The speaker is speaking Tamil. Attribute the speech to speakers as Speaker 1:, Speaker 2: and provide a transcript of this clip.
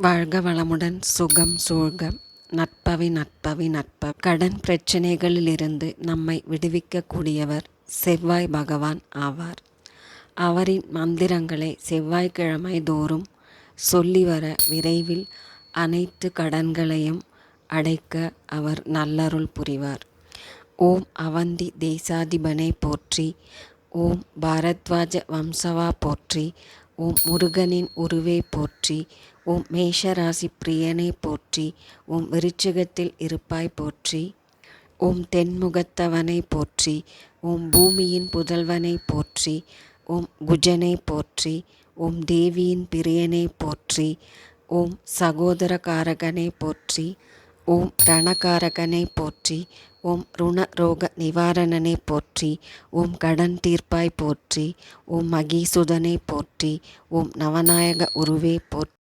Speaker 1: வாழ்க வளமுடன், சுகம் சூழ்க, நட்பவி நட்பவி நட்ப. கடன் பிரச்சனைகளிலிருந்து நம்மை விடுவிக்கக்கூடியவர் செவ்வாய் பகவான் ஆவார். அவரின் மந்திரங்களை செவ்வாய்க்கிழமை தோறும் சொல்லி வர விரைவில் அனைத்து கடன்களையும் அடைக்க அவர் நல்லருள் புரிவார். ஓம் அவந்தி தேசாதிபனை போற்றி, ஓம் பாரத்வாஜ வம்சவா போற்றி, ஓம் முருகனின் உருவே போற்றி, ஓம் மேஷராசி பிரியனை போற்றி, ஓம் விருச்சிகத்தில் இருப்பாய் போற்றி, ஓம் தென்முகத்தவனை போற்றி, ஓம் பூமியின் புதல்வனை போற்றி, ஓம் குஜனை போற்றி, ஓம் தேவியின் பிரியனை போற்றி, ஓம் சகோதரகாரகனை போற்றி, ஓம் ரணகாரகனை போற்றி, ஓம் ருண ரோக நிவாரணனை போற்றி, ஓம் கடன் தீர்ப்பாய் போற்றி, ஓம் மகீசுதனை போற்றி, ஓம் நவநாயக உருவே போற்றி.